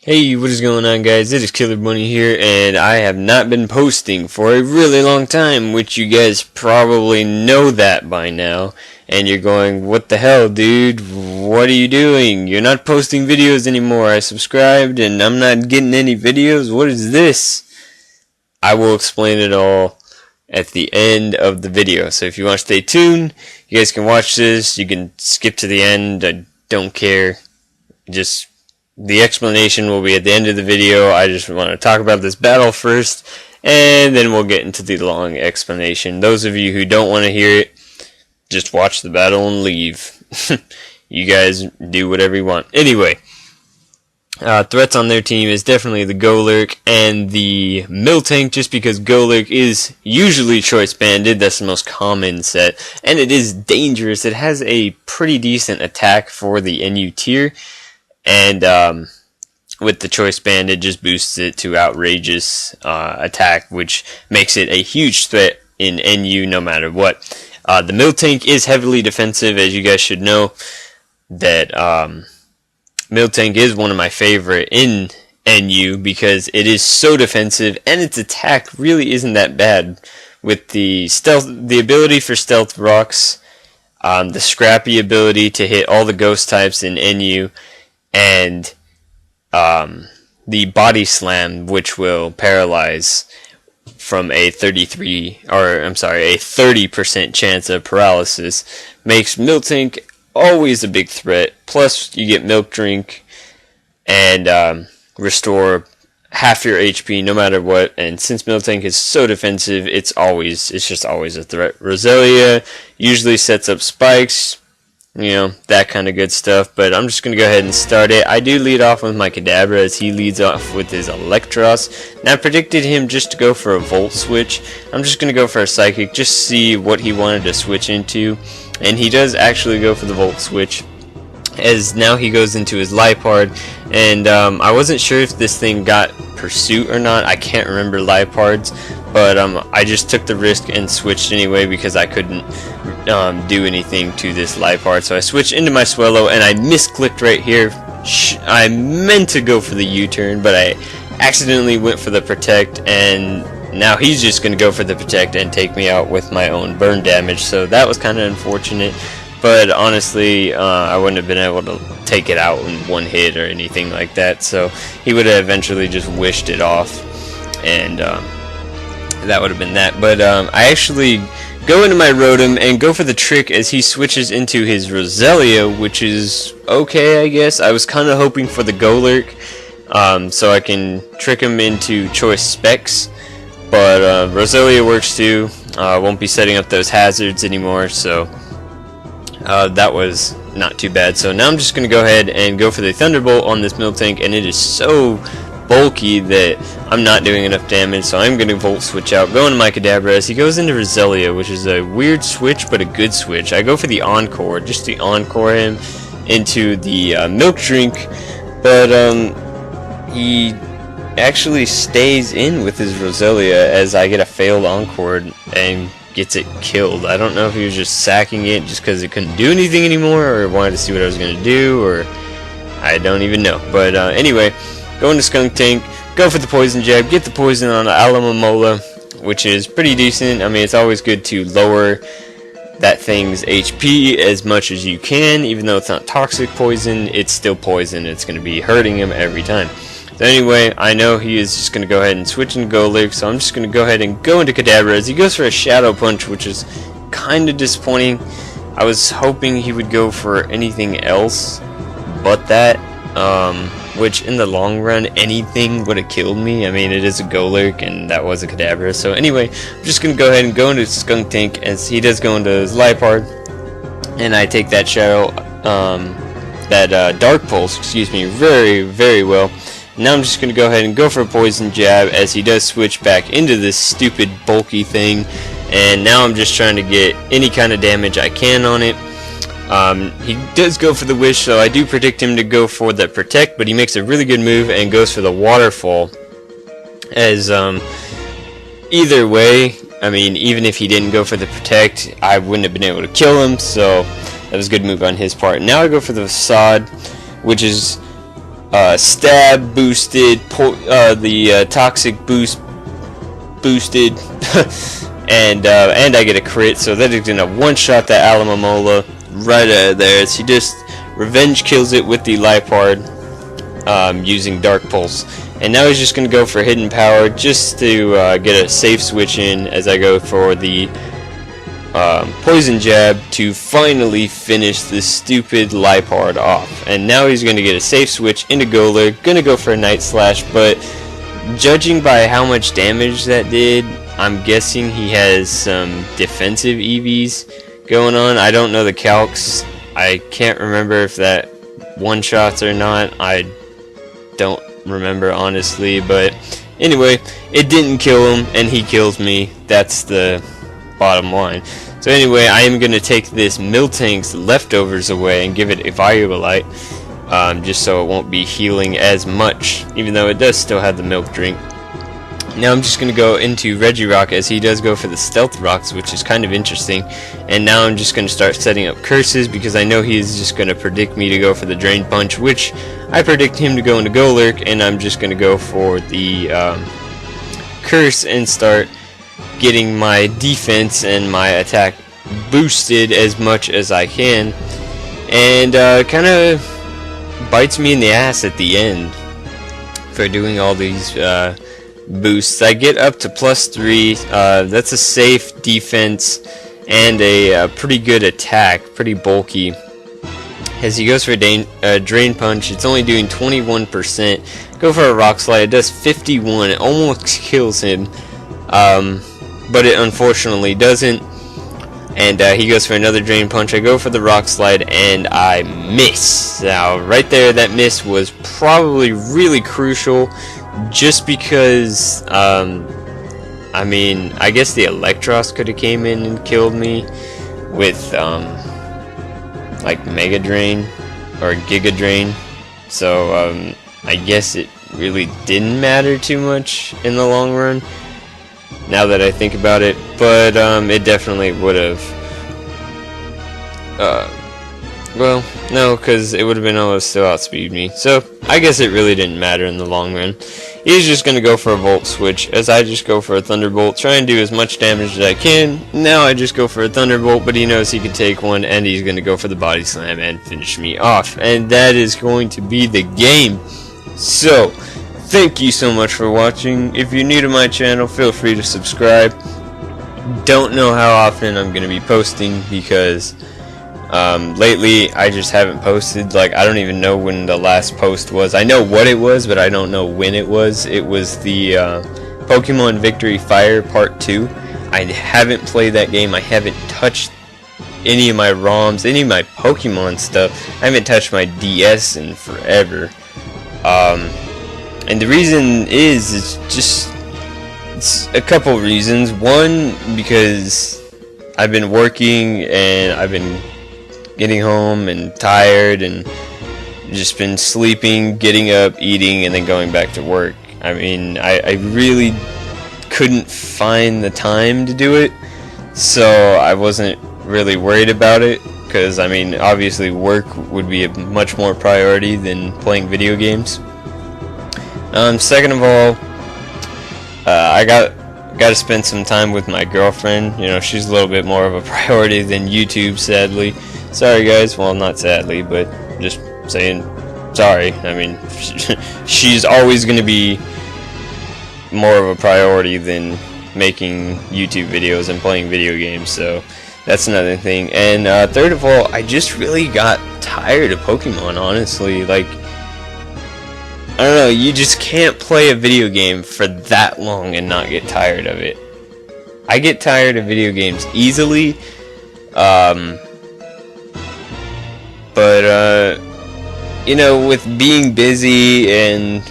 Hey, what is going on, guys? It is Killer Bunny here, and I have not been posting for a really long time, which you guys probably know that by now. And you're going, what the hell, dude? What are you doing? You're not posting videos anymore. I subscribed, and I'm not getting any videos. What is this? I will explain it all at the end of the video. So if you want to stay tuned, you guys can watch this. You can skip to the end. I don't care. Just the explanation will be at the end of the video. I just want to talk about this battle first, and then we'll get into the long explanation. Those of you who don't want to hear it, just watch the battle and leave. You guys do whatever you want. Anyway, threats on their team is definitely the Golurk and the Miltank, just because Golurk is usually choice banded. That's the most common set, and it is dangerous. It has a pretty decent attack for the NU tier, and with the choice band, it just boosts it to outrageous attack, which makes it a huge threat in NU no matter what. The Miltank is heavily defensive, as you guys should know. That Miltank is one of my favorite in NU because it is so defensive, and its attack really isn't that bad. With the stealth, the ability for stealth rocks, the scrappy ability to hit all the ghost types in NU, and the body slam, which will paralyze from a 30% chance of paralysis, makes Miltank always a big threat. Plus, you get Milk Drink and restore half your HP no matter what. And since Miltank is so defensive, it's just always a threat. Roselia usually sets up spikes, that kind of good stuff, but I'm just going to go ahead and start it. I do lead off with my Kadabra, as he leads off with his Electros. Now, I predicted him just to go for a Volt switch. I'm just going to go for a Psychic, just see what he wanted to switch into, and he does actually go for the Volt switch, as now he goes into his Liepard, and I wasn't sure if this thing got Pursuit or not. I can't remember Liepards, but I just took the risk and switched anyway because I couldn't do anything to this Liepard. So I switched into my Swellow, and I misclicked right here. I meant to go for the U-turn, but I accidentally went for the Protect, and now he's just going to go for the Protect and take me out with my own burn damage. So that was kind of unfortunate, but honestly, I wouldn't have been able to take it out in one hit or anything like that. So he would have eventually just wished it off, and that would have been that. But I actually go into my Rotom and go for the trick as he switches into his Roselia, which is okay, I guess. I was kind of hoping for the Golurk, so I can trick him into choice specs, but Roselia works too. I won't be setting up those hazards anymore, so that was not too bad. So now I'm just going to go ahead and go for the Thunderbolt on this Miltank, and it is so bulky that I'm not doing enough damage, so I'm going to Volt switch out, go into my Kadabra as he goes into Roselia, which is a weird switch but a good switch. I go for the Encore, just to Encore him into the Milk Drink, but he actually stays in with his Roselia as I get a failed Encore and gets it killed. I don't know if he was just sacking it just because it couldn't do anything anymore, or wanted to see what I was going to do, or I don't even know. But anyway, go into Skuntank, go for the Poison Jab, get the poison on Alomomola, which is pretty decent. I mean, it's always good to lower that thing's HP as much as you can. Even though it's not toxic poison, it's still poison. It's going to be hurting him every time. So anyway, I know he is just going to go ahead and switch into Golurk, so I'm just going to go ahead and go into Kadabra as he goes for a Shadow Punch, which is kind of disappointing. I was hoping he would go for anything else but that, which in the long run, anything would have killed me. I mean, it is a Golurk, and that was a Kadabra. So anyway, I'm just going to go ahead and go into Skuntank as he does go into his Liepard, and I take that Shadow, Dark Pulse, excuse me, very, very well. Now I'm just going to go ahead and go for a Poison Jab as he does switch back into this stupid bulky thing, and now I'm just trying to get any kind of damage I can on it. He does go for the Wish, so I do predict him to go for the Protect, but he makes a really good move and goes for the Waterfall. As either way, I mean, even if he didn't go for the Protect, I wouldn't have been able to kill him, so that was a good move on his part. Now I go for the Facade, which is stab boosted, the toxic boost boosted, and I get a crit, so that is gonna one-shot that Alomomola right out of there. She just revenge kills it with the Liepard, using Dark Pulse, and now he's just gonna go for Hidden Power just to get a safe switch in as I go for the Poison Jab to finally finish this stupid Liepard off. And now he's going to get a safe switch into Golurk, going to go for a Night Slash, but judging by how much damage that did, I'm guessing he has some defensive EVs going on. I don't know the calcs. I can't remember if that one-shots or not. I don't remember, honestly, but anyway, it didn't kill him, and he kills me. That's the bottom line. So anyway, I am going to take this Miltank's leftovers away and give it a Violite, just so it won't be healing as much, even though it does still have the milk drink. Now I'm just going to go into Regirock, as he does go for the Stealth Rocks, which is kind of interesting. And now I'm just going to start setting up curses, because I know he is just going to predict me to go for the Drain Punch, which I predict him to go into Golurk, and I'm just going to go for the curse and start getting my defense and my attack boosted as much as I can, and kind of bites me in the ass at the end for doing all these boosts. I get up to +3. That's a safe defense and a pretty good attack, pretty bulky. As he goes for a Drain Punch, it's only doing 21%. Go for a Rock Slide, it does 51. It almost kills him. But it unfortunately doesn't, and he goes for another Drain Punch. I go for the Rock Slide, and I miss. Now, right there, that miss was probably really crucial, just because, I mean, I guess the Electros could have came in and killed me with, like, Mega Drain, or Giga Drain, so, I guess it really didn't matter too much in the long run, now that I think about it, but it definitely would have, well, no, because it would have been able to still outspeed me, so I guess it really didn't matter in the long run. He's just going to go for a Volt Switch, as I just go for a Thunderbolt, try and do as much damage as I can. Now I just go for a Thunderbolt, but he knows he can take one, and he's going to go for the Body Slam and finish me off, and that is going to be the game. So, thank you so much for watching. If you're new to my channel, feel free to subscribe. Don't know how often I'm going to be posting, because lately I just haven't posted. Like, I don't even know when the last post was. I know what it was, but I don't know when it was. It was the Pokemon Victory Fire Part 2. I haven't played that game. I haven't touched any of my ROMs, any of my Pokemon stuff. I haven't touched my DS in forever. And the reason is, it's a couple reasons. One, because I've been working and I've been getting home and tired and just been sleeping, getting up, eating, and then going back to work. I mean, I really couldn't find the time to do it, so I wasn't really worried about it, because, I mean, obviously work would be a much more priority than playing video games. Second of all, I got to spend some time with my girlfriend. You know, she's a little bit more of a priority than YouTube, sadly. Sorry, guys. Well, not sadly, but just saying sorry. I mean, she's always going to be more of a priority than making YouTube videos and playing video games, so that's another thing. And third of all, I just really got tired of Pokemon, honestly. Like, I don't know, you just can't play a video game for that long and not get tired of it. I get tired of video games easily, but you know, with being busy and,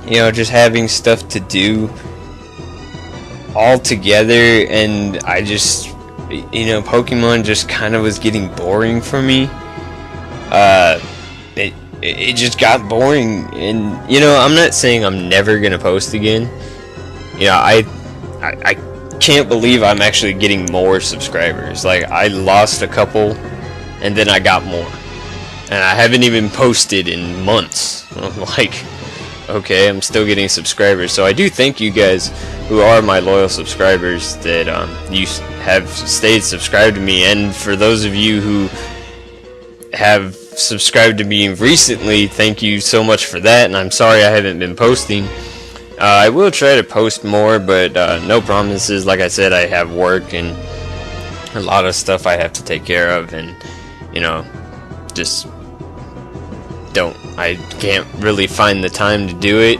you know, just having stuff to do all together, and I just, you know, Pokemon just kind of was getting boring for me. It just got boring, and, you know, I'm not saying I'm never gonna post again. You know, I can't believe I'm actually getting more subscribers. Like, I lost a couple, and then I got more. and I haven't even posted in months. I'm like, okay, I'm still getting subscribers. So I do thank you guys who are my loyal subscribers that you have stayed subscribed to me, and for those of you who have subscribed to me recently, thank you so much for that. And I'm sorry I haven't been posting. I will try to post more, but no promises. Like I said, I have work and a lot of stuff I have to take care of, and you know, just I can't really find the time to do it.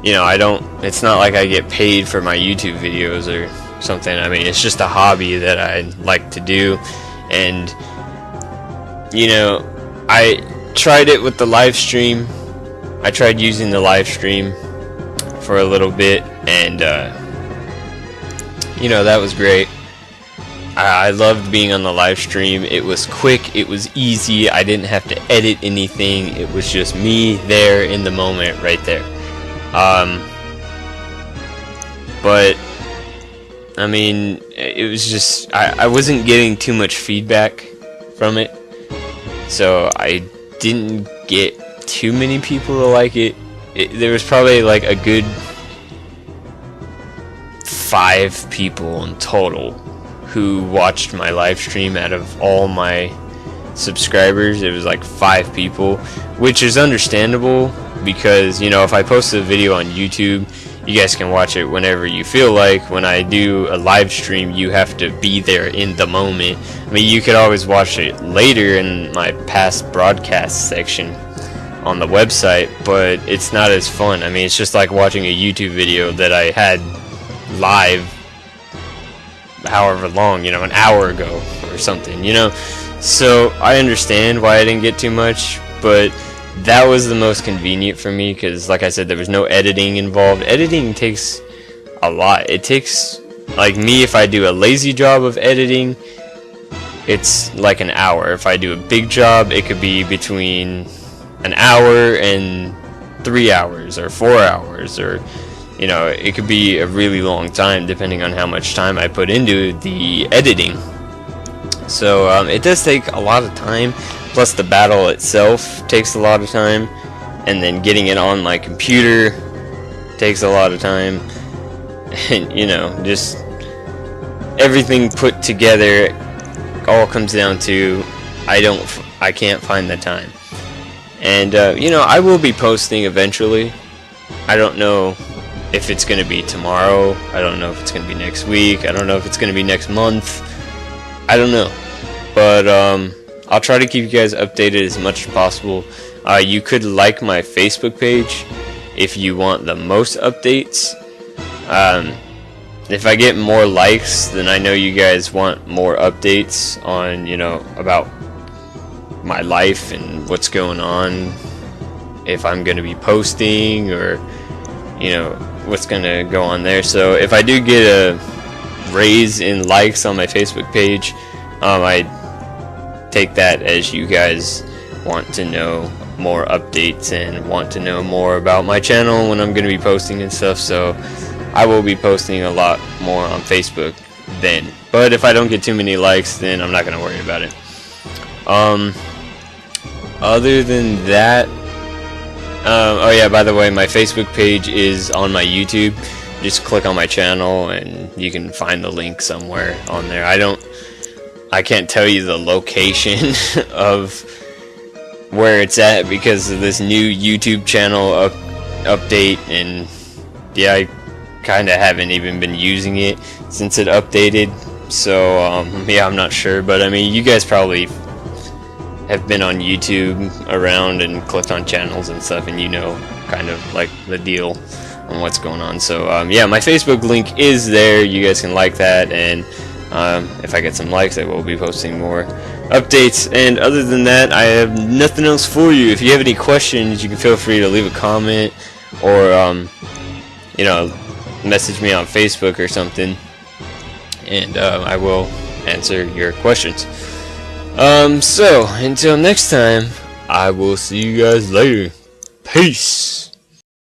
You know, it's not like I get paid for my YouTube videos or something. I mean, it's just a hobby that I like to do. And you know, I tried it with the live stream. I tried using the live stream for a little bit, and you know, that was great. I loved being on the live stream. It was quick, it was easy, I didn't have to edit anything. It was just me there in the moment right there. But I mean, it was just I wasn't getting too much feedback from it, so I didn't get too many people to like it. There was probably like a good 5 people in total who watched my live stream out of all my subscribers. It was like 5 people, which is understandable because, you know, if I post a video on YouTube, you guys can watch it whenever you feel like. When I do a live stream, you have to be there in the moment. I mean, you could always watch it later in my past broadcast section on the website, but it's not as fun. I mean, it's just like watching a YouTube video that I had live however long, you know, an hour ago or something, you know. So I understand why I didn't get too much, but that was the most convenient for me because, like I said, there was no editing involved. Editing takes a lot. It takes, like me, if I do a lazy job of editing, it's like an hour. If I do a big job, it could be between an hour and 3 hours or 4 hours, or you know, it could be a really long time depending on how much time I put into the editing. So it does take a lot of time, plus the battle itself takes a lot of time, and then getting it on my computer takes a lot of time, and you know, just everything put together all comes down to I can't find the time. And you know, I will be posting eventually. I don't know if it's going to be tomorrow. I don't know if it's going to be next week. I don't know if it's going to be next month. I don't know. But I'll try to keep you guys updated as much as possible. You could like my Facebook page if you want the most updates. If I get more likes, then I know you guys want more updates on, you know, about my life and what's going on. If I'm going to be posting, or you know, what's gonna go on there. So if I do get a raise in likes on my Facebook page, I take that as you guys want to know more updates and want to know more about my channel when I'm gonna be posting and stuff. So I will be posting a lot more on Facebook then. But if I don't get too many likes, then I'm not gonna worry about it. Other than that, oh yeah, by the way, my Facebook page is on my YouTube. Just click on my channel and you can find the link somewhere on there. I can't tell you the location of where it's at because of this new YouTube channel update, and yeah, I kinda haven't even been using it since it updated. So yeah, I'm not sure, but I mean, you guys probably have been on YouTube around and clicked on channels and stuff, and you know kind of like the deal on what's going on. So yeah, my Facebook link is there. You guys can like that, and if I get some likes, I will be posting more updates. And other than that, I have nothing else for you. If you have any questions, you can feel free to leave a comment, or you know, message me on Facebook or something, and I will answer your questions. So until next time, I will see you guys later. Peace.